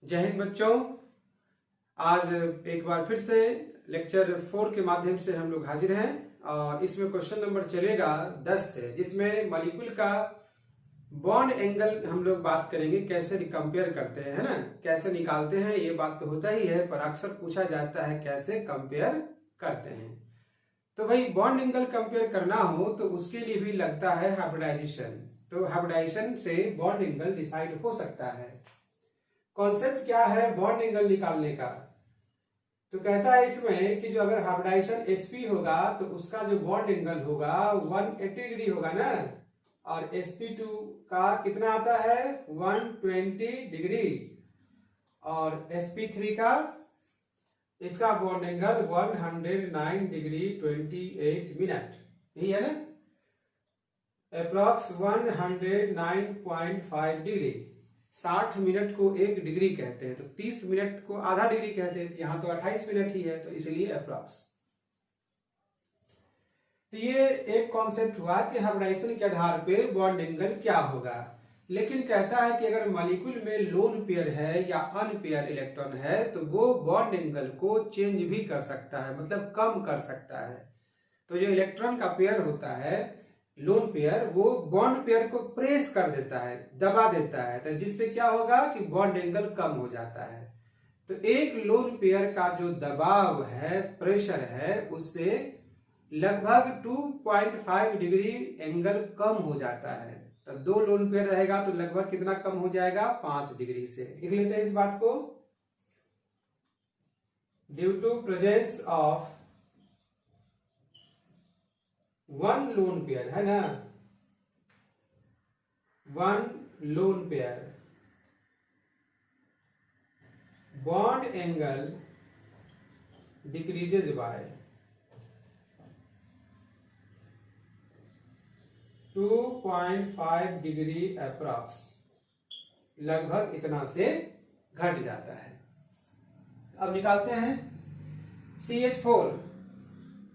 जय हिंद बच्चों। आज एक बार फिर से लेक्चर 4 के माध्यम से हम लोग हाजिर हैं और इसमें क्वेश्चन नंबर चलेगा 10 से, जिसमें मॉलिक्यूल का बॉन्ड एंगल हम लोग बात करेंगे, कैसे कंपेयर करते हैं, है ना, कैसे निकालते हैं। ये बात तो होता ही है, पर अक्सर पूछा जाता है कैसे कंपेयर करते हैं। तो भाई बॉन्ड एंगल कंपेयर करना हो तो उसके लिए भी लगता है हाइब्रिडाइजेशन। तो हाइब्रिडाइजेशन से बॉन्ड एंगल डिसाइड हो सकता है। कॉन्सेप्ट क्या है बॉन्ड एंगल निकालने का? तो कहता है इसमें कि जो अगर हाइब्रिडाइजेशन sp होगा तो उसका जो बॉन्ड एंगल होगा 180 डिग्री होगा ना, और sp2 का कितना आता है 120 डिग्री, और sp3 का इसका बॉन्ड एंगल 109 डिग्री 28 मिनट, यही है ना, अप्रॉक्स 109.5 डिग्री। 60 मिनट को 1 डिग्री कहते हैं, तो 30 मिनट को आधा डिग्री कहते हैं। यहाँ तो 28 मिनट ही है, तो इसलिए अप्रॉक्स। तो ये एक कॉन्सेप्ट हुआ कि हाइब्रिडाइजेशन के आधार पे बॉन्ड एंगल क्या होगा। लेकिन कहता है कि अगर मॉलिक्यूल में लोन पेयर है या अनपेयर इलेक्ट्रॉन है तो वो बॉन्ड एंगल को चेंज भी कर सकता है, मतलब कम कर सकता है। तो जो इलेक्ट्रॉन का पेयर होता है लोन पेयर, वो बॉन्ड पेयर को प्रेस कर देता है, दबा देता है, तो जिससे क्या होगा कि बॉन्ड एंगल कम हो जाता है। तो एक लोन पेयर का जो दबाव है, प्रेशर है, उससे लगभग 2.5 डिग्री एंगल कम हो जाता है। तो 2 लोन पेयर रहेगा तो लगभग कितना कम हो जाएगा 5 डिग्री से। लिख लेते हैं इस बात को। Due to presence of 1 lone pair, है ना, 1 lone pair, bond angle decreases by 2.5 degree approx, लगभग इतना से घट जाता है। अब निकालते हैं CH4।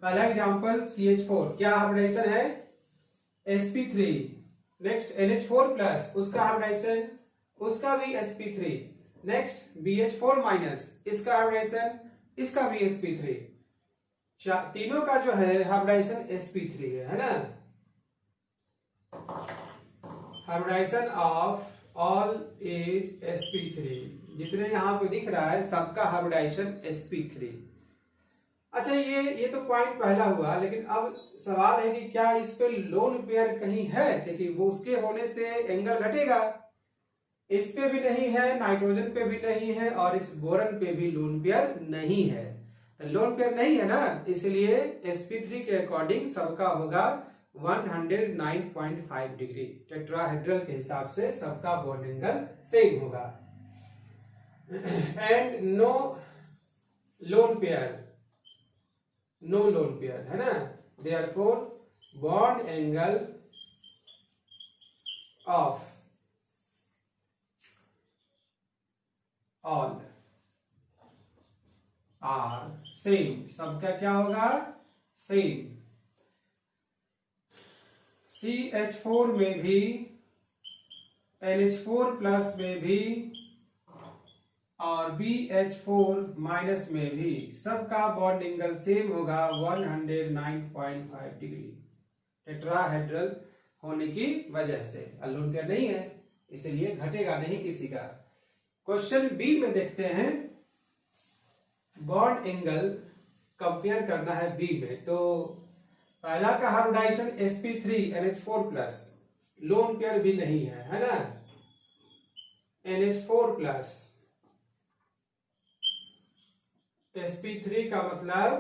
पहला एग्जांपल CH4, क्या हाइब्रिडाइजेशन है sp3, नेक्स्ट NH4 प्लस, उसका हाइब्रिडाइजेशन, उसका भी sp3, नेक्स्ट BH4 माइनस, इसका हाइब्रिडाइजेशन, इसका भी sp3। तीनों का जो है हाइब्रिडाइजेशन sp3 है ना। Hybridisation of all is sp3, जितने यहां पे दिख रहा है सबका हाइब्रिडाइजेशन sp3। अच्छा, ये तो पॉइंट पहला हुआ, लेकिन अब सवाल है कि क्या इस पे लोन पेयर कहीं है, क्योंकि वो उसके होने से एंगल घटेगा। इस पे भी नहीं है, नाइट्रोजन पे भी नहीं है, और इस बोरन पे भी लोन पेयर नहीं है। तो लोन पेयर नहीं है ना, इसलिए sp3 के अकॉर्डिंग सबका होगा 109.5 डिग्री। टेट्राहेड्रल के हिसाब से सबका बॉन्ड एंगल सेम होगा। And no lone pair, no lone pair, है ना, therefore bond angle of all are same, सबका क्या होगा सेम। CH4 में भी, NH4 प्लस में भी, और BH4 माइनस में भी सबका बॉन्ड एंगल सेम होगा 109.5 डिग्री, टेट्राहेड्रल होने की वजह से। लोन पेयर नहीं है इसलिए घटेगा नहीं किसी का। क्वेश्चन बी में देखते हैं, बॉन्ड एंगल कंपेयर करना है बी में। तो पहला का hybridisation sp3 NH4 plus, lone pair भी नहीं है ना, NH4 प्लस sp3 का मतलब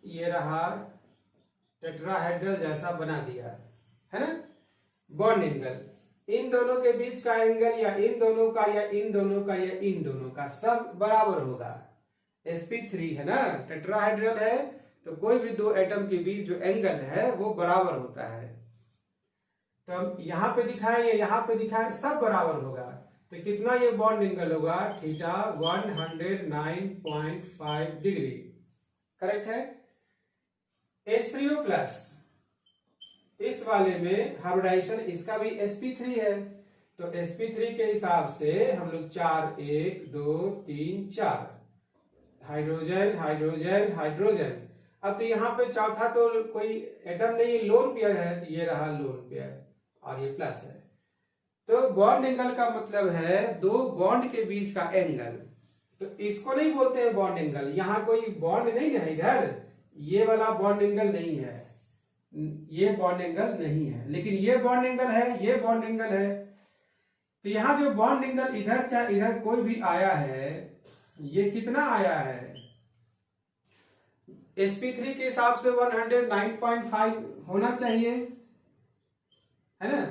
ये रहा, टेट्राहेड्रल जैसा बना दिया, है ना। बॉन्ड एंगल इन दोनों के बीच का एंगल, या इन दोनों का, या इन दोनों का, या इन दोनों का, सब बराबर होगा। sp3 है ना, टेट्राहेड्रल है, तो कोई भी 2 एटम के बीच जो एंगल है वो बराबर होता है। तो हम यहां पे दिखाएं या यहां पे दिखाएं, सब बराबर होगा। तो कितना ये बॉन्ड एंगल होगा थीटा 109.5 डिग्री, करेक्ट है। H3O प्लस, इस वाले में हाइब्रिडाइजेशन इसका भी sp3 है, तो sp3 के हिसाब से हम लोग 4 1 2 3 4 हाइड्रोजन हाइड्रोजन हाइड्रोजन। अब तो यहाँ पे चौथा तो कोई एटम नहीं, लोन पेयर है, तो ये रहा लोन पेयर और ये प्लस है। तो बॉन्ड एंगल का मतलब है दो बॉन्ड के बीच का एंगल। तो इसको नहीं बोलते हैं बॉन्ड एंगल, यहाँ कोई बॉन्ड नहीं है, इधर ये वाला बॉन्ड एंगल नहीं है, ये बॉन्ड एंगल नहीं है, लेकिन ये बॉन्ड एंगल है, ये बॉन्ड एंगल है। तो यहाँ जो बॉन्ड एंगल इधर चाहे इधर कोई भी आया है, ये कितना आया है sp3 के हिसाब से 109.5 होना चाहिए, है ना।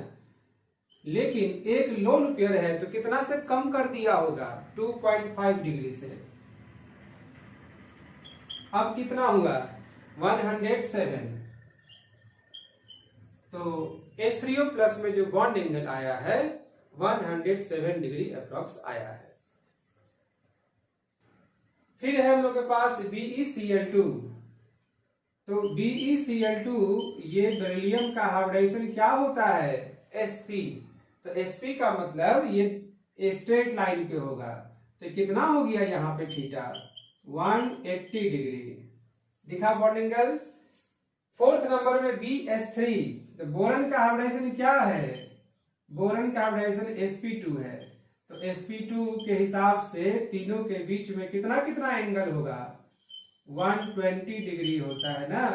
लेकिन एक लोन पेयर है तो कितना से कम कर दिया होगा, 2.5 डिग्री से। अब कितना हुआ 107। तो H3O प्लस में जो बॉन्ड एंगल आया है 107 डिग्री अप्रॉक्स आया है। फिर है हम लोग के पास BeCl2। तो BeCl2 ये बेरिलियम का हाइब्रिडाइजेशन क्या होता है, sp। तो sp का मतलब ये स्ट्रेट लाइन पे होगा, तो कितना हो गया यहाँ पे थीटा 180 डिग्री, दिखा बॉन्ड एंगल। फोर्थ नंबर में BH3, तो बोरन का हाइब्रिडाइजेशन क्या है, बोरन का हाइब्रिडाइजेशन sp2 है। तो sp2 के हिसाब से तीनों के बीच में कितना कितना एंगल होगा 120 डिग्री होता है ना।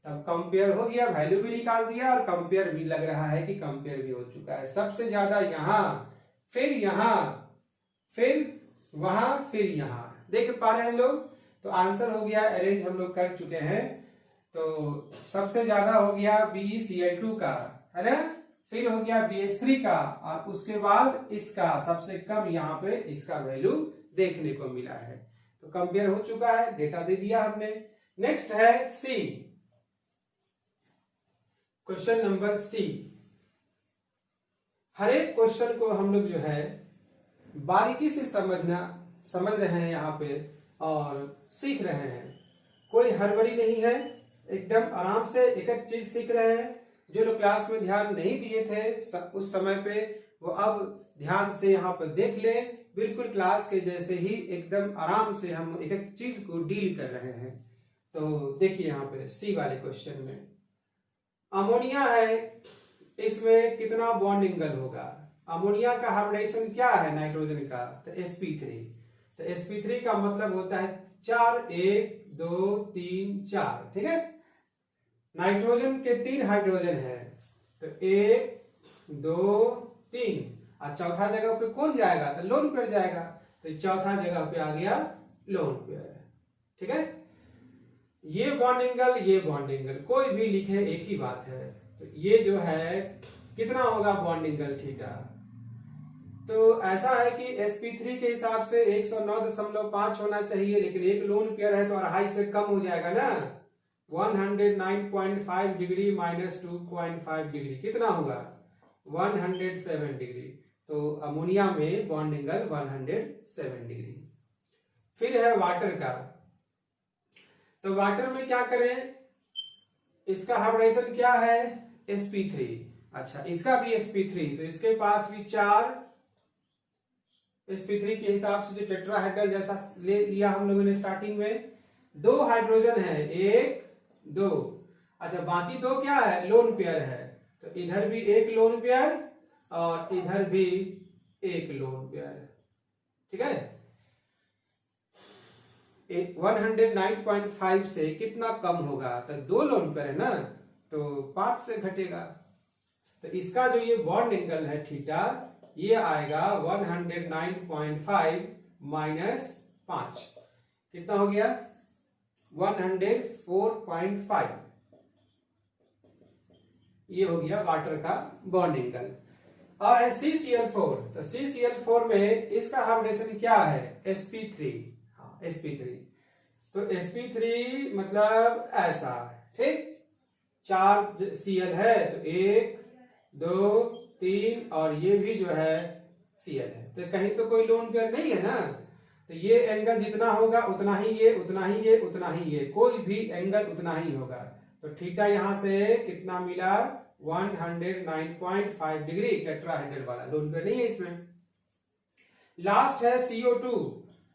तब कंपेयर हो गया, वैल्यू भी निकाल दिया और कंपेयर भी लग रहा है कि कंपेयर भी हो चुका है। सबसे ज्यादा यहाँ, फिर यहाँ, फिर वहां, फिर यहाँ, देख पा रहे हैं हम लोग। तो आंसर हो गया, अरेंज हम लोग कर चुके हैं। तो सबसे ज्यादा हो गया BeCl2 का, है ना, फिर हो गया BH3 का, और उसके बाद इसका सबसे कम यहाँ पे इसका वैल्यू देखने को मिला है। तो कंपेयर हो चुका है, डेटा दे दिया हमने। नेक्स्ट है सी, क्वेश्चन नंबर सी। हर एक क्वेश्चन को हम लोग जो है बारीकी से समझ रहे हैं यहाँ पे और सीख रहे हैं। कोई हड़बड़ी नहीं है, एकदम आराम से एक एक चीज सीख रहे हैं। जो लोग क्लास में ध्यान नहीं दिए थे उस समय पे, वो अब ध्यान से यहाँ पर देख ले। बिल्कुल क्लास के जैसे ही एकदम आराम से हम एक एक चीज को डील कर रहे हैं। तो देखिए यहाँ पे सी वाले क्वेश्चन में अमोनिया है, इसमें कितना बॉन्ड एंगल होगा। अमोनिया का हाइब्रिडाइजेशन क्या है नाइट्रोजन का, तो sp3। तो sp3 का मतलब होता है 4 1 2 3 4, ठीक है। नाइट्रोजन के 3 हाइड्रोजन है, तो 1 2 3, और चौथा जगह पे कौन जाएगा, तो लोन पेयर जाएगा। तो चौथा जगह पे आ गया लोन पेयर, ठीक है। ये बॉन्ड एंगल, ये बॉन्ड एंगल, कोई भी लिखे एक ही बात है। तो ये जो है कितना होगा बॉन्ड एंगल थीटा। तो ऐसा है कि sp3 के हिसाब से 109.5 होना चाहिए, लेकिन एक लोन पेयर है तो 2.5 से कम हो जाएगा ना। 109.5 डिग्री माइनस 2.5 डिग्री कितना होगा 107 डिग्री। तो अमोनिया में बॉन्ड एंगल 107 डिग्री। फिर है वाटर का। तो वाटर में क्या करें, इसका हाइब्रिडाइजेशन क्या है sp3। अच्छा, इसका भी sp3, तो इसके पास भी 4 sp3 के हिसाब से जो टेट्राहेड्रल जैसा ले लिया हम लोगों ने स्टार्टिंग में। 2 हाइड्रोजन है, 1 2, अच्छा बाकी 2 क्या है लोन पेयर है। तो इधर भी एक लोन पेयर और इधर भी एक लोन पेयर, ठीक है। 109.5 से कितना कम होगा, तो 2 लोन पेयर है ना, तो 5 से घटेगा। तो इसका जो ये बॉन्ड एंगल है थीटा, ये आएगा 109.5 माइनस 5, कितना हो गया 104.5। ये हो गया वाटर का बॉन्ड एंगल। और है CCl4। तो CCl4 में इसका हाइब्रिडेशन क्या है sp3। हाँ sp3, तो sp3 मतलब ऐसा, ठीक। 4 Cl है, तो 1 2 3, और ये भी जो है Cl है। तो कहीं तो कोई लोन पेयर नहीं है ना। तो ये एंगल जितना होगा उतना ही ये, उतना ही ये, उतना ही ये, कोई भी एंगल उतना ही होगा। तो थीटा यहां से कितना मिला 109.5 डिग्री टेट्राहेड्रल वाला, लोन पेयर नहीं है इसमें। लास्ट है CO2।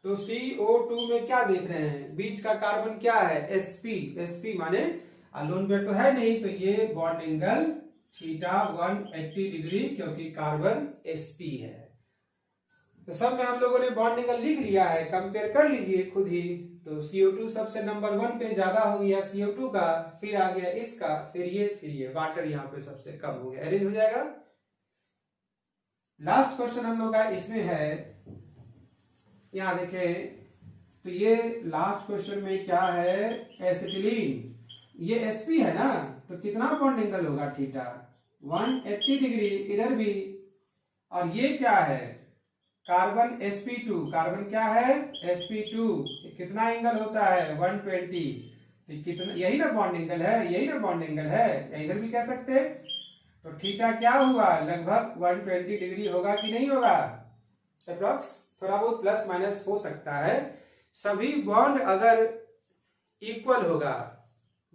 तो CO2 में क्या देख रहे हैं, बीच का कार्बन क्या है, sp माने लोन पेयर तो है नहीं, तो ये बॉन्ड एंगल थीटा 180 डिग्री, क्योंकि कार्बन sp है। तो सब में हम लोगों ने बॉन्ड एंगल लिख लिया है, कंपेयर कर लीजिए खुद ही। तो CO2 सबसे नंबर 1 पे ज्यादा हो गया CO2 का, फिर आ गया इसका, फिर ये वाटर यहाँ पे सबसे कम हो गया, अरेंज हो जाएगा। लास्ट क्वेश्चन हम लोग का इसमें है, यहां देखें तो ये लास्ट क्वेश्चन में क्या है, एसिटिलीन, ये sp है ना, तो कितना बॉन्ड एंगल होगा, थीटा 180 डिग्री इधर भी, और ये क्या है, कार्बन sp2, कार्बन क्या है sp2, कितना एंगल होता है 120, तो कितना, यही ना बॉन्ड एंगल है, यही ना बॉन्ड एंगल है, या इधर भी कह सकते हैं। तो थीटा क्या हुआ, लगभग 120 डिग्री होगा कि नहीं होगा, अप्रॉक्स, थोड़ा बहुत प्लस माइनस हो सकता है। सभी बॉन्ड अगर इक्वल होगा,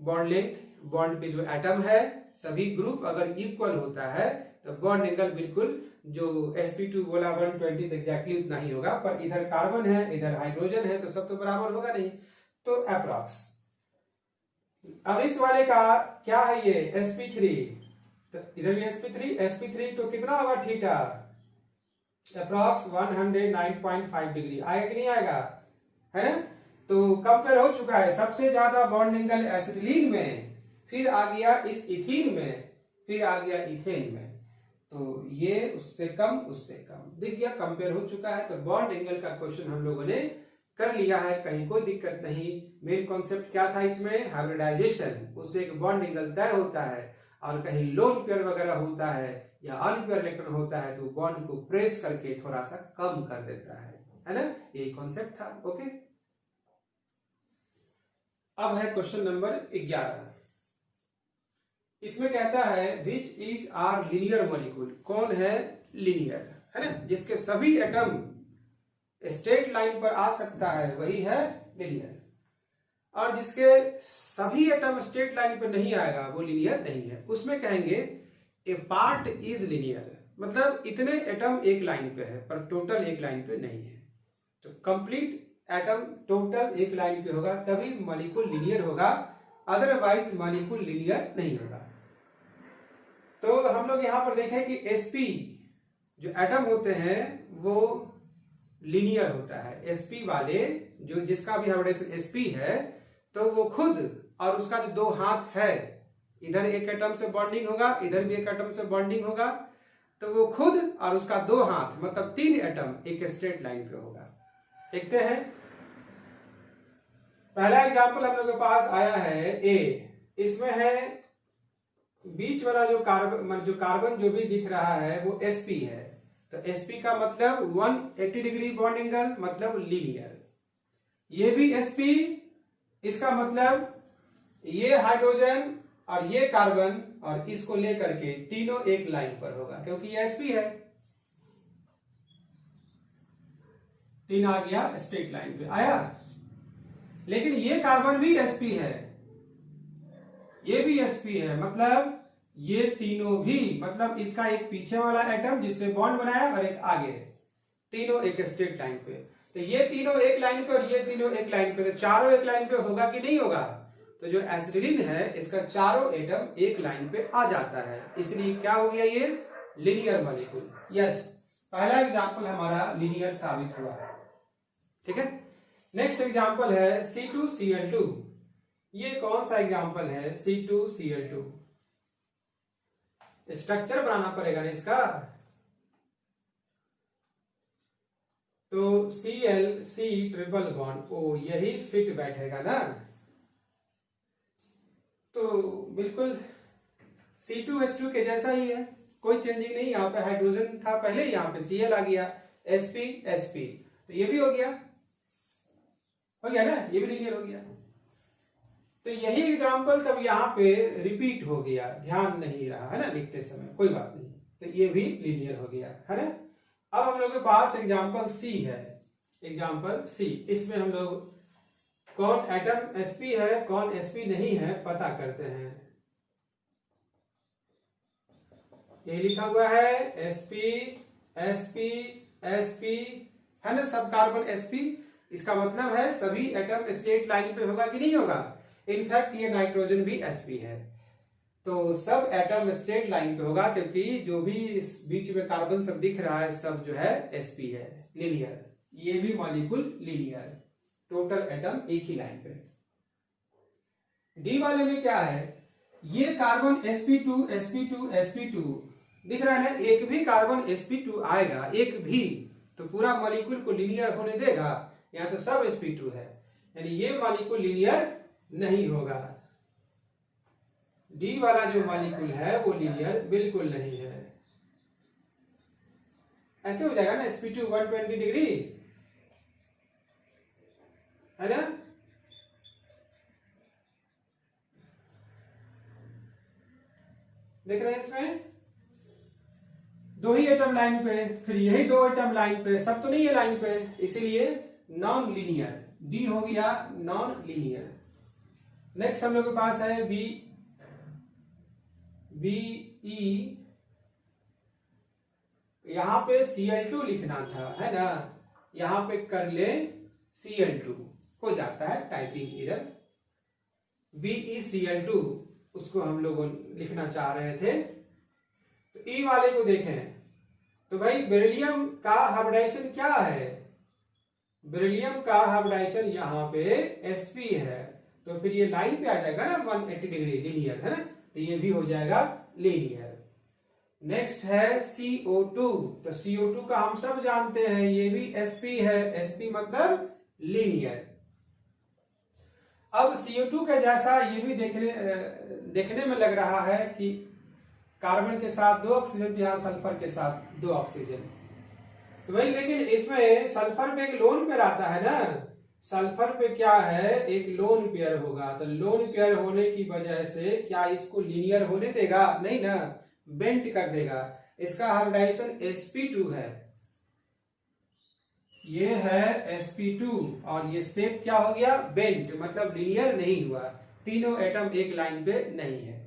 बॉन्ड लेंथ, बॉन्ड पे जो एटम है, सभी ग्रुप अगर इक्वल होता है, तो बॉन्ड एंगल बिल्कुल जो sp2 बोला 120 एग्जैक्टली उतना ही होगा, पर इधर कार्बन है, इधर हाइड्रोजन है, तो सब तो बराबर होगा नहीं, तो अप्रॉक्स। अब इस वाले का क्या है, ये sp3, तो इधर भी sp3 तो कितना होगा थीटा, अप्रॉक्स 109.5 डिग्री, आएगा कि नहीं आएगा, है ना। तो कंपेयर हो चुका है, सबसे ज्यादा बॉन्ड एंगल एसिटिलीन में, फिर आ गया इस इथीन में, फिर आ गया इथेन में, तो ये उससे कम दिख गया, कंपेयर हो चुका है। तो बॉन्ड एंगल का क्वेश्चन हम लोगों ने कर लिया है, कहीं कोई दिक्कत नहीं। मेन कॉन्सेप्ट क्या था इसमें, हाइब्रिडाइजेशन, उससे एक बॉन्ड एंगल तय होता है, और कहीं लोन पेयर वगैरह होता है या अनपेयर इलेक्ट्रॉन होता है, तो बॉन्ड को प्रेस करके थोड़ा सा कम कर देता है ना, यही कॉन्सेप्ट था। ओके, अब है क्वेश्चन नंबर 11। इसमें कहता है which is are linear molecule, कौन है लीनियर, है ना, जिसके सभी एटम स्ट्रेट लाइन पर आ सकता है, वही है लीनियर, और जिसके सभी एटम स्ट्रेट लाइन पर नहीं आएगा वो लीनियर नहीं है। उसमें कहेंगे ए पार्ट इज लीनियर, मतलब इतने एटम एक लाइन पे है पर टोटल एक लाइन पे नहीं है, तो कंप्लीट एटम टोटल एक लाइन पे होगा तभी मॉलिक्यूल लीनियर होगा, अदरवाइज मॉलिक्यूल लीनियर नहीं होगा। तो हम लोग यहां पर देखें कि sp जो एटम होते हैं वो लीनियर होता है, sp वाले जो जिसका भी हाइब्रिडाइजेशन sp है, तो वो खुद और उसका जो दो हाथ है, इधर एक एटम से बॉन्डिंग होगा, इधर भी एक एटम से बॉन्डिंग होगा, तो वो खुद और उसका दो हाथ मतलब 3 एटम एक स्ट्रेट लाइन पे होगा। देखते हैं, पहला एग्जांपल हम लोग के पास आया है A, इसमें है बीच वाला जो कार्बन जो भी दिख रहा है वो sp है, तो sp का मतलब 180 डिग्री बॉन्ड एंगल, मतलब लीनियर। ये भी sp, इसका मतलब ये हाइड्रोजन और ये कार्बन और इसको लेकर के तीनों एक लाइन पर होगा, क्योंकि ये sp है, 3 आ गया स्ट्रेट लाइन पे आया। लेकिन ये कार्बन भी sp है, ये भी sp है, मतलब ये तीनों भी, मतलब इसका एक पीछे वाला एटम जिससे बॉन्ड बनाया और एक आगे, तीनों एक स्ट्रेट लाइन पे, तो ये तीनों एक लाइन पे और ये तीनों एक लाइन पे, तो चारों एक लाइन पे होगा कि नहीं होगा। तो जो एसिटिलीन है इसका चारों एटम एक लाइन पे आ जाता है, इसलिए क्या हो गया, ये लीनियर मॉलिक्यूल। यस, पहला एग्जांपल हमारा लीनियर साबित हुआ है, ठीक है। नेक्स्ट एग्जांपल है C2Cl2। ये कौन सा एग्जांपल है, C2Cl2, स्ट्रक्चर बनाना पड़ेगा ना इसका, तो ClC ट्रिपल बॉन्ड O, यही फिट बैठेगा ना, तो बिल्कुल C2H2 के जैसा ही है, कोई चेंजिंग नहीं। यहाँ पे हाइड्रोजन था पहले, यहाँ पे Cl आ गया, sp, तो ये भी हो गया ना, ये भी लीनियर हो गया। तो यही एग्जांपल तब यहाँ पे रिपीट हो गया, ध्यान नहीं रहा है ना लिखते समय, कोई बात नहीं, तो ये भी लीनियर हो गया, है ना। अब हम लोग के पास एग्जांपल C है, एग्जांपल C, इसमें हम लोग कौन एटम sp है कौन sp नहीं है पता करते हैं। ये लिखा हुआ है sp sp sp, है ना, सब कार्बन sp। इसका मतलब है सभी एटम स्ट्रेट लाइन पे होगा कि नहीं होगा। इनफैक्ट ये नाइट्रोजन भी sp है, तो सब एटम स्ट्रेट लाइन पे होगा, क्योंकि जो भी इस बीच में कार्बन सब दिख रहा है सब जो है sp है, लीनियर। ये भी मॉलिक्यूल लीनियर, टोटल एटम एक ही लाइन पे। डी वाले में क्या है, ये कार्बन sp2 sp2 sp2 दिख रहा है ना, एक भी कार्बन sp2 आएगा, एक भी, तो पूरा मॉलिक्यूल को लीनियर होने देगा। यहाँ तो सब sp2 है, यानी ये मॉलिक्यूल लीनियर नहीं होगा। डी वाला जो मॉलिक्यूल है वो लीनियर बिल्कुल नहीं है। ऐसे हो जाएगा ना, sp2 120 डिग्री, है ना। देख रहे हैं इसमें दो ही एटम लाइन पे, फिर यही दो एटम लाइन पे, सब तो नहीं है लाइन पे, इसीलिए नॉन लीनियर, डी हो गया नॉन लीनियर। नेक्स्ट हम लोग के पास है बी ई, यहां पे Cl2 लिखना था, है ना, यहां पे कर ले Cl2, हो जाता है टाइपिंग एरर। BeCl2 उसको हम लोग लिखना चाह रहे थे। तो ई वाले को देखें तो भाई बेरिलियम का हाइब्रिडाइजेशन क्या है, बेरिलियम का हाइब्रिडाइजेशन यहाँ पे sp है, तो फिर ये लाइन पे आ जाएगा ना 180 डिग्री लीनियर, है ना, तो ये भी हो जाएगा लीनियर। नेक्स्ट है CO2, तो CO2 का हम सब जानते हैं ये भी sp है, sp मतलब लीनियर। अब CO2 के जैसा ये भी देखने में लग रहा है कि कार्बन के साथ 2 ऑक्सीजन, यहाँ सल्फर के साथ 2 ऑक्सीजन, तो भाई लेकिन इसमें सल्फर पे एक लोन पेयर आता है ना, सल्फर पे क्या है, एक लोन पेयर होगा, तो लोन पेयर होने की वजह से क्या इसको लीनियर होने देगा, नहीं ना, बेंट कर देगा। इसका हाइब्रिडाइजेशन sp2 है, ये है sp2 और ये शेप क्या हो गया, बेंट, मतलब लीनियर नहीं हुआ, तीनों एटम एक लाइन पे नहीं है।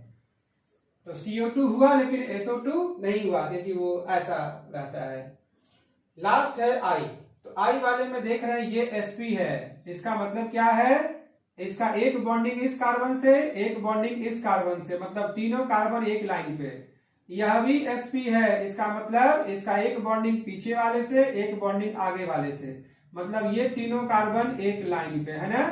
तो CO2 हुआ लेकिन SO2 नहीं हुआ, क्योंकि वो ऐसा रहता है। लास्ट है I, तो I वाले में देख रहे हैं ये sp है, इसका मतलब क्या है, इसका एक बॉन्डिंग इस कार्बन से, एक बॉन्डिंग इस कार्बन से, मतलब तीनों कार्बन एक लाइन पे। यह भी sp है, इसका मतलब इसका एक बॉन्डिंग पीछे वाले से, एक बॉन्डिंग आगे वाले से, मतलब ये तीनों कार्बन एक लाइन पे, है ना।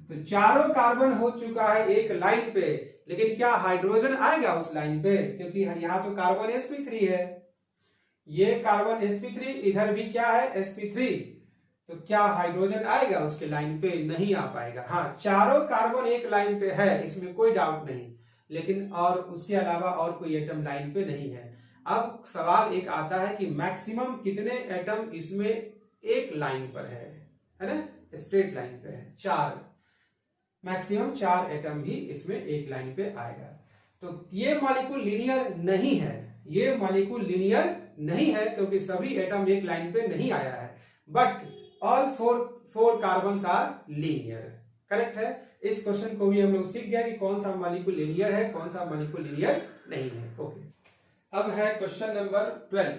तो चारों कार्बन हो चुका है एक लाइन पे, लेकिन क्या हाइड्रोजन आएगा उस लाइन पे, क्योंकि यहाँ तो कार्बन sp3 है, ये कार्बन sp3, इधर भी क्या है sp3, तो क्या हाइड्रोजन आएगा उसके लाइन पे, नहीं आ पाएगा। हाँ, चारों कार्बन एक लाइन पे है, इसमें कोई डाउट नहीं, लेकिन और उसके अलावा और कोई एटम लाइन पे नहीं है। अब सवाल एक आता है कि मैक्सिमम कितने एटम इसमें एक लाइन पर है ना, स्ट्रेट लाइन पे है, 4, मैक्सिमम 4 एटम ही इसमें एक लाइन पे आएगा। तो ये मॉलिक्यूल लीनियर नहीं है, ये मॉलिक्यूल लीनियर नहीं है, क्योंकि सभी एटम एक लाइन पे नहीं आया है, but all four carbon are linear. Correct है। इस क्वेश्चन को भी हम लोग सीख गए कि कौन सा मॉलिक्यूल लीनियर है, कौन सा मॉलिक्यूल लीनियर नहीं है। ओके, अब है क्वेश्चन नंबर 12।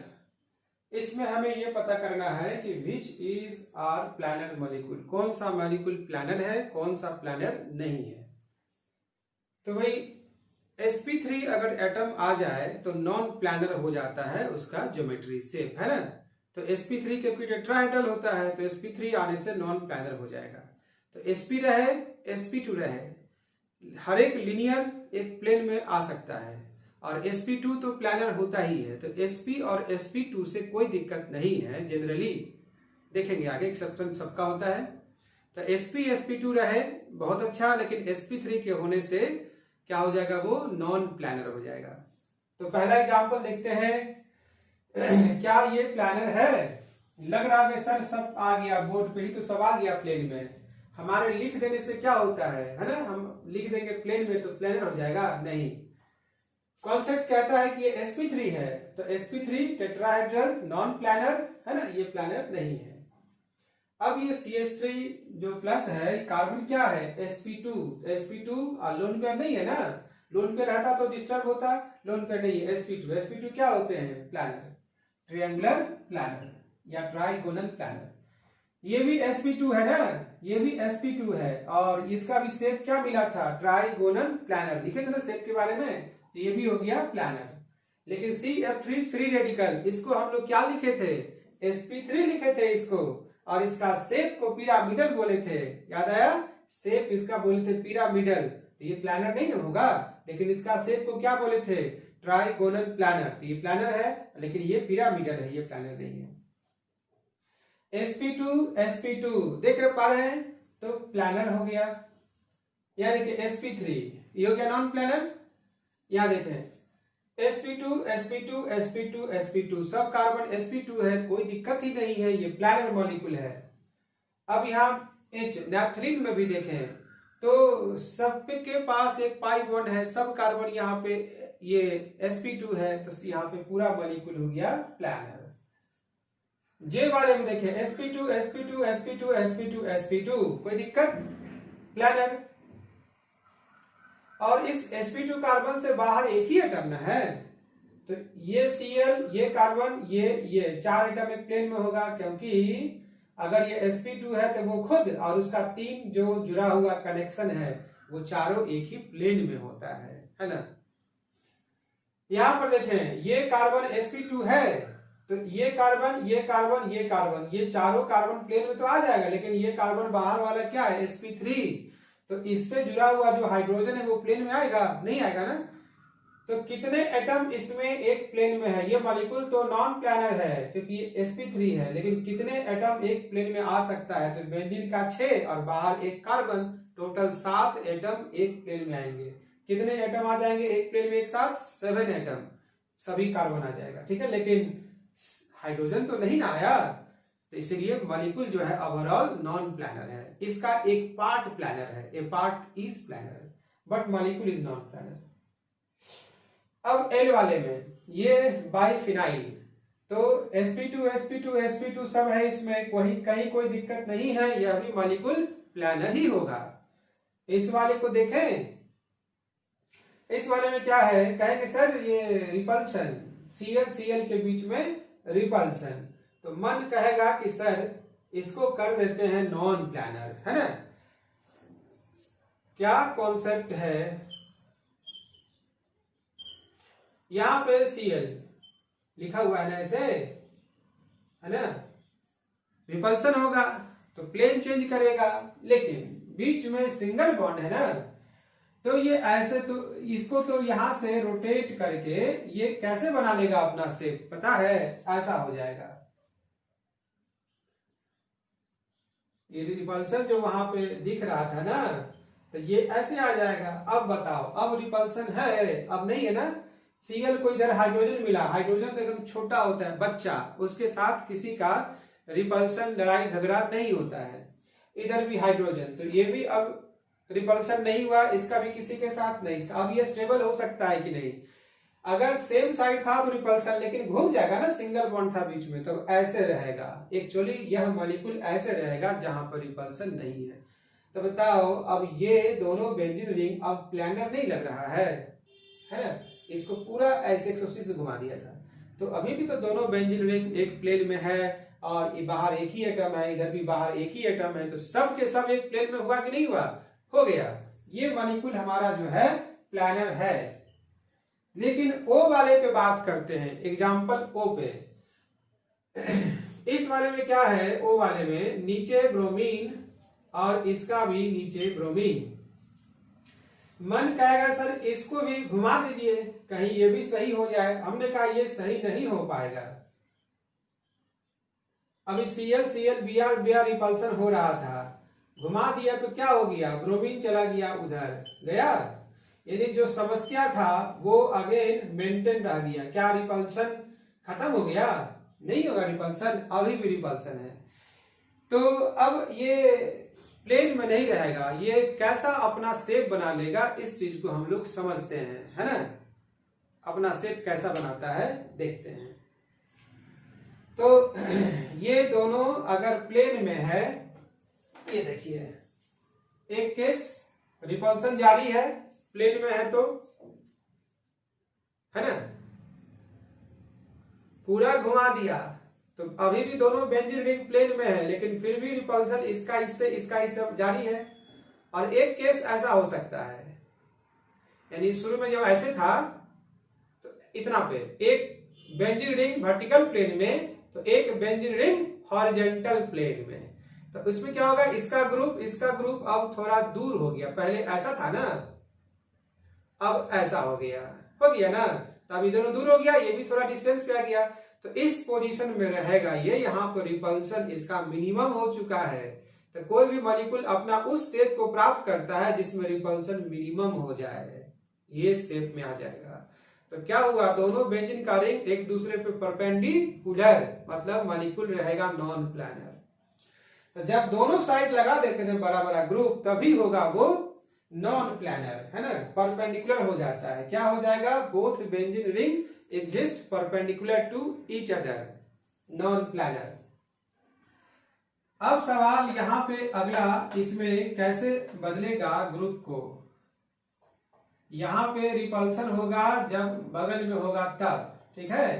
इसमें हमें यह पता करना है कि which is are planar molecule, कौन सा मॉलिक्यूल प्लानर है, कौन सा प्लानर नहीं है। तो भाई sp3 अगर एटम आ जाए तो नॉन प्लानर हो जाता है उसका ज्योमेट्री शेप, है ना। तो sp3 क्योंकि टेट्राहेड्रल होता है तो sp3 आने से नॉन प्लानर हो जाएगा। तो sp रहे sp2 रहे, हर एक लीनियर एक प्लेन में आ सकता है, और sp2 तो प्लानर होता ही है, तो sp और sp2 से कोई दिक्कत नहीं है। जनरली देखेंगे आगे एक्सेप्शन सबका होता है। तो sp sp2 रहे बहुत अच्छा, लेकिन sp3 के होने से क्या हो जाएगा, वो नॉन प्लानर हो जाएगा। तो पहला एग्जांपल देखते हैं क्या ये प्लानर है, लग रहा है सर सब आ गया बोर्ड पे ही, तो सब आ गया प्लेन में। हमारे लिख देने से क्या होता है ना, हम लिख देंगे प्लेन में तो प्लेनर हो जाएगा, नहीं। कॉन्सेप्ट कहता है कि ये sp3 है, तो sp3 टेट्राहेड्रल नॉन प्लानर है ना, ये प्लानर नहीं है। अब ये CH3 जो प्लस है, कार्बन क्या है sp2, sp2 लोन पेयर नहीं है ना, लोन पे रहता तो डिस्टर्ब होता, लोन पे नहीं। sp2 क्या होते हैं? प्लानर, ट्रायंगुलर प्लानर या ट्राइगोनल प्लानर। ये भी sp2 है ना, ये भी sp2 है और इसका भी शेप क्या मिला था? Trigonal planner. लिखे थे ना शेप के बारे में, तो ये भी हो गया प्लानर। लेकिन CF3 फ्री रेडिकल, इसको हम लोग क्या लिखे थे? sp3 लिखे थे इसको, और इसका शेप को पिरामिडल बोले थे। याद आया? शेप इसका बोले थे पिरामिडल, तो ये प्लानर नहीं होगा। लेकिन इसका शेप को क्या बोले थे? Trigonal planner. तो ये प्लानर है, लेकिन ये पिरामिडल है, ये प्लानर नहीं है। sp2 देख पा रहे हैं, तो प्लानर हो गया। यह देखिए sp3, ये हो गया नॉन प्लानर। यहां देखें sp2 सब कार्बन sp2 है, कोई दिक्कत ही नहीं है, ये प्लानर मॉलिक्यूल है। अब यहाँ नैप्थलीन में भी देखें तो सब के पास एक पाई बॉन्ड है, सब कार्बन यहाँ पे ये sp2 है, तो यहाँ पे पूरा मॉलिक्यूल हो गया प्लानर। जे वाले में देखें sp2 कोई दिक्कत? प्लानर। और इस sp2 कार्बन से बाहर एक ही एटम है, तो ये Cl, ये कार्बन, ये 4 एटम एक प्लेन में होगा, क्योंकि अगर ये sp2 है तो वो खुद और उसका 3 जो जुड़ा हुआ कनेक्शन है वो चारों एक ही प्लेन में होता है ना। यहां पर देखें ये कार्बन sp2 है, तो ये कार्बन, ये कार्बन, ये कार्बन, ये चारों कार्बन प्लेन में तो आ जाएगा, लेकिन ये कार्बन बाहर वाला क्या है? sp3, तो इससे जुड़ा हुआ जो हाइड्रोजन है वो प्लेन में आएगा? नहीं आएगा ना। तो कितने एटम इसमें एक प्लेन में है? ये मॉलिक्यूल तो नॉन प्लानर है क्योंकि ये sp3 है, लेकिन कितने एटम एक प्लेन में आ सकता है? तो बेंजीन का 6 और बाहर एक कार्बन, टोटल 7 एटम एक प्लेन में आएंगे। कितने एटम आ जाएंगे एक प्लेन में एक साथ? 7 एटम, सभी कार्बन आ जाएगा, ठीक है। लेकिन हाइड्रोजन तो नहीं ना आया, तो इसीलिए मॉलिक्यूल जो है ओवरऑल नॉन प्लानर है। इसका एक पार्ट प्लानर है, a part is planar, but molecule is non planar. अब एल वाले में ये बाइफिनाइल, तो sp2 सब है इसमें, कहीं कोई दिक्कत नहीं है, यह भी मॉलिक्यूल प्लानर ही होगा। इस वाले को देखें, इस वाले में क्या है? कहेंगे सर ये रिपल्सन, Cl के बीच में रिपल्सन, तो मन कहेगा कि सर इसको कर देते हैं नॉन प्लानर, है ना। क्या कॉन्सेप्ट है? यहां पे Cl लिखा हुआ है ना ऐसे, है ना, रिपल्सन होगा तो प्लेन चेंज करेगा, लेकिन बीच में सिंगल बॉन्ड है ना, तो ये ऐसे, तो इसको तो यहां से रोटेट करके ये कैसे बना लेगा अपना शेप? पता है? ऐसा हो जाएगा। ये रिपल्सन जो वहां पे दिख रहा था ना, तो ये ऐसे आ जाएगा। अब बताओ, अब रिपल्सन है? अब नहीं है ना। Cl को इधर हाइड्रोजन मिला, हाइड्रोजन तो एकदम छोटा होता है, बच्चा, उसके साथ किसी का रिपल्सन, लड़ाई झगड़ा नहीं होता है। इधर भी हाइड्रोजन, तो ये भी अब रिपल्सन नहीं हुआ, इसका भी किसी के साथ नहीं। अब ये स्टेबल हो सकता है कि नहीं? अगर सेम साइड था तो रिपल्सन, लेकिन घूम जाएगा ना, सिंगल बॉन्ड था बीच में, तो ऐसे रहेगा। एक्चुअली यह मॉलिक्यूल ऐसे रहेगा जहां पर रिपल्सन नहीं है। तो बताओ, अब ये दोनों बेंजीन रिंग अब प्लानर नहीं लग रहा है ना। इसको पूरा ऐसे 180 से घुमा दिया था, तो अभी भी तो दोनों बेंजीन रिंग एक प्लेन में है, और बाहर एक ही एटम है, इधर भी बाहर एक ही एटम है, तो सब के सब एक प्लेन में हुआ कि नहीं हुआ? हो गया। ये मॉलिक्यूल हमारा जो है प्लानर है। लेकिन O वाले पे बात करते हैं, एग्जाम्पल O पे। इस वाले में क्या है? O वाले में नीचे ब्रोमीन और इसका भी नीचे ब्रोमीन। मन कहेगा सर इसको भी घुमा दीजिए, कहीं ये भी सही हो जाए। हमने कहा ये सही नहीं हो पाएगा। अभी Cl Br रिपल्सन हो रहा था, घुमा दिया तो क्या हो गया? ब्रोमीन चला गया, उधर गया, यानी जो समस्या था वो अगेन मेंटेन रह गया। क्या रिपल्सन खत्म हो गया? नहीं होगा रिपल्सन, अभी भी रिपल्सन है। तो अब ये प्लेन में नहीं रहेगा, ये कैसा अपना शेप बना लेगा, इस चीज को हम लोग समझते हैं, है ना। अपना शेप कैसा बनाता है देखते हैं। तो ये दोनों अगर प्लेन में है, ये देखिए, एक केस रिपल्सन जारी है, प्लेन में है तो है ना, पूरा घुमा दिया। तो अभी भी दोनों बेंजीन रिंग प्लेन में है, लेकिन फिर भी रिपल्सन इसका इससे जारी है। और एक केस ऐसा हो सकता है, यानी शुरू में जब ऐसे था तो इतना पे एक बेंजीन रिंग वर्टिकल प्लेन में, तो एक बेंजीन रिंग हॉरिजॉन्टल प्लेन में। तो उसमें क्या होगा, इसका ग्रुप अब थोड़ा दूर हो गया। पहले ऐसा था ना, अब ऐसा हो गया ना। तो अब ये दोनों दूर हो गया, ये भी थोड़ा डिस्टेंस पे आ गया। तो इस पोजीशन में रहेगा ये, यहाँ पर रिपल्सन इसका मिनिमम हो चुका है। तो कोई भी मॉलिक्यूल अपना उस शेप को प्राप्त करता है जिसमें रिपल्सन मिनिमम हो जाए, ये शेप में आ जाएगा। तो क्या हुआ, दोनों बेंजीन का रिंग एक दूसरे पे परपेंडिकुलर, मतलब मॉलिक्यूल रहेगा नॉन प्लानर। तो जब दोनों साइड लगा देते हैं बड़ा बड़ा ग्रुप, तभी होगा वो नॉन प्लानर, है ना, परपेंडिकुलर हो जाता है। क्या हो जाएगा, both benzene ring exist perpendicular to each other, non planar. अब सवाल यहां पे अगला, इसमें कैसे बदलेगा ग्रुप को। यहां पे रिपल्सन होगा जब बगल में होगा तब, ठीक है।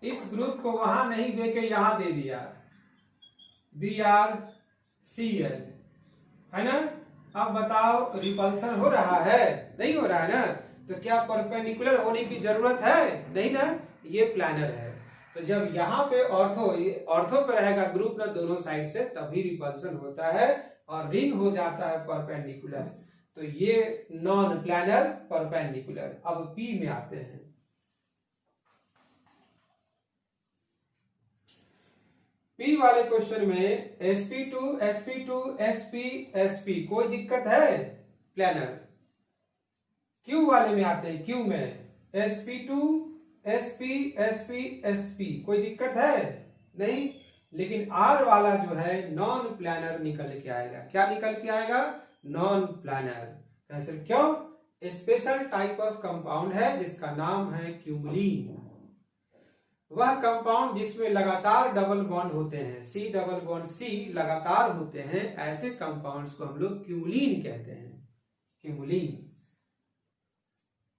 इस ग्रुप को वहां नहीं देके यहां दे दिया, BrCl, है ना। अब बताओ रिपल्सन हो रहा है, नहीं हो रहा है ना। तो क्या परपेंडिकुलर होने की जरूरत है, नहीं ना, ये प्लानर है। तो जब यहाँ पे ऑर्थो पे रहेगा ग्रुप ना दोनों साइड से, तभी रिपल्सन होता है और रिंग हो जाता है परपेंडिकुलर। तो ये नॉन प्लानर परपेंडिकुलर। अब पी में आते हैं। पी वाले क्वेश्चन में sp2 sp2 sp sp कोई दिक्कत है, प्लानर। क्यू वाले में आते हैं, क्यू में sp2 sp sp sp कोई दिक्कत है नहीं। लेकिन आर वाला जो है नॉन प्लानर निकल के आएगा। क्या निकल के आएगा, नॉन प्लानर। कैसे, क्यों, स्पेशल टाइप ऑफ कंपाउंड है जिसका नाम है क्यूमुलिन। वह कंपाउंड जिसमें लगातार डबल बॉन्ड होते हैं, C डबल बॉन्ड C लगातार होते हैं, ऐसे कंपाउंड्स को हम लोग क्यूमुलिन कहते हैं, क्यूमुलिन।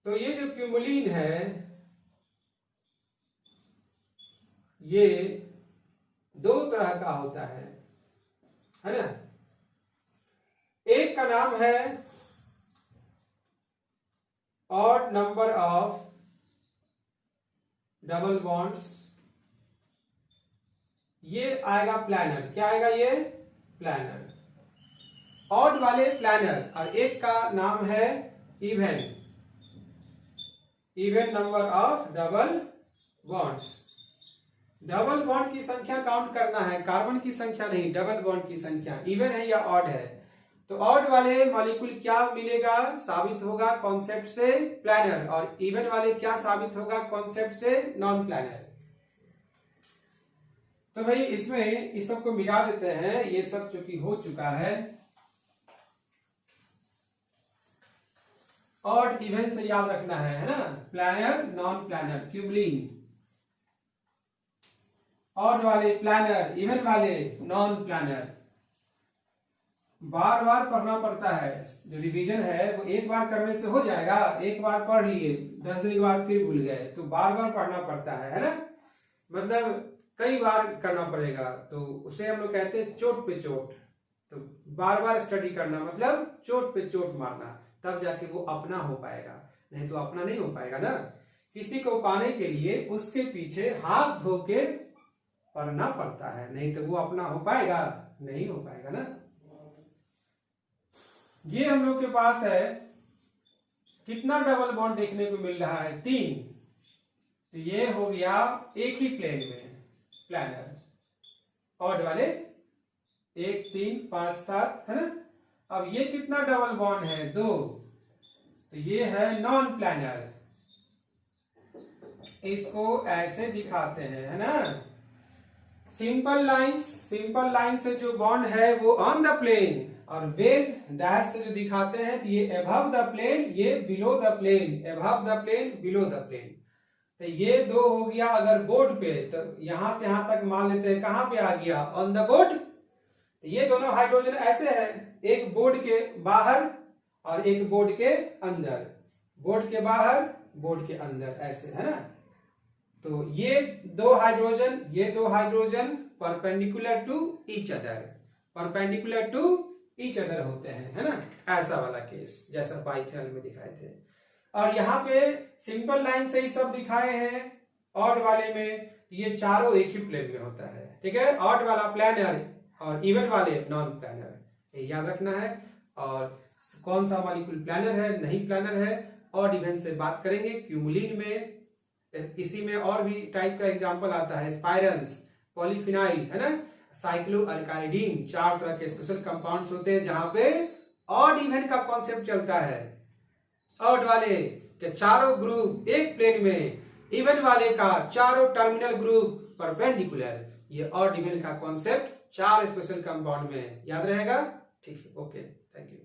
तो ये जो क्यूमुलिन है, ये दो तरह का होता है ना। एक का नाम है odd number of double bonds, ये आएगा प्लानर। क्या आएगा, ये प्लानर, ऑड वाले प्लानर। और एक का नाम है even number of double bonds. Double bond की संख्या काउंट करना है, कार्बन की संख्या नहीं, डबल बॉन्ड की संख्या। इवन है या ऑड है, तो ऑड वाले मॉलिक्यूल क्या मिलेगा, साबित होगा कॉन्सेप्ट से प्लानर, और इवन वाले क्या साबित होगा कॉन्सेप्ट से नॉन प्लानर। तो भाई इसमें इस सब को मिला देते हैं। ये सब चूंकि हो चुका है, ऑड इवन से याद रखना है ना, planar non planar, cumulene. Odd वाले प्लानर, इवन वाले नॉन प्लानर। बार बार पढ़ना पड़ता है। जो रिवीजन है वो एक बार करने से हो जाएगा, एक बार पढ़ लिए 10 दिन के बाद फिर भूल गए, तो बार बार पढ़ना पड़ता है ना, मतलब कई बार करना पड़ेगा। तो उसे हम लोग कहते हैं चोट पे चोट। तो बार बार स्टडी करना मतलब चोट पे चोट मारना, तब जाके वो अपना हो पाएगा, नहीं तो अपना नहीं हो पाएगा ना। किसी को पाने के लिए उसके पीछे हाथ धो के पढ़ना पड़ता है, नहीं तो वो अपना हो पाएगा, नहीं हो पाएगा ना। ये हम लोग के पास है, कितना डबल बॉन्ड देखने को मिल रहा है, 3। तो ये हो गया एक ही प्लेन में प्लानर, ऑड वाले 1 3 5 7, है ना। अब ये कितना डबल बॉन्ड है, 2, तो ये है नॉन प्लानर। इसको ऐसे दिखाते हैं, है ना, सिंपल लाइन से जो बॉन्ड है वो ऑन द प्लेन, और वेज डैश से जो दिखाते हैं तो ये अबव द प्लेन, ये below the plane, above the plane, below the plane. तो ये 2 हो गया अगर बोर्ड पे, तो यहां से यहां तक मान लेते हैं कहां पे आ गया, ऑन द बोर्ड। तो ये दोनों हाइड्रोजन ऐसे है, एक बोर्ड के बाहर और एक बोर्ड के अंदर, बोर्ड के बाहर बोर्ड के अंदर ऐसे, है ना। तो ये दो hydrogen perpendicular to each other होते हैं, है ना। ऐसा वाला केस जैसा बाइथेनॉल में दिखाए थे। और यहाँ पे सिंपल लाइन से ही सब दिखाए हैं। ऑड वाले में ये चारों एक ही प्लेन में होता है, ठीक है। ऑड वाला प्लैनर और इवन वाले नॉन प्लैनर, ये याद रखना है। और कौन सा मॉलिक्यूल प्लैनर है, नहीं प्लैनर है, ऑड इवन से बात करेंगे। क्यूमुलिन में, इसी में और भी टाइप का एग्जांपल आता है, स्पाइरेंस, पॉलीफिनाइल, है ना, साइक्लोअल्काइडीन, 4 तरह के स्पेशल कंपाउंड्स होते हैं जहां पे ऑड इवन का कॉन्सेप्ट चलता है। ऑड वाले के चारों ग्रुप एक प्लेन में, इवन वाले का चारों टर्मिनल ग्रुप परपेंडिकुलर। ये ऑड इवन का कॉन्सेप्ट 4 स्पेशल कंपाउंड में याद रहेगा, ठीक है। Okay, thank you.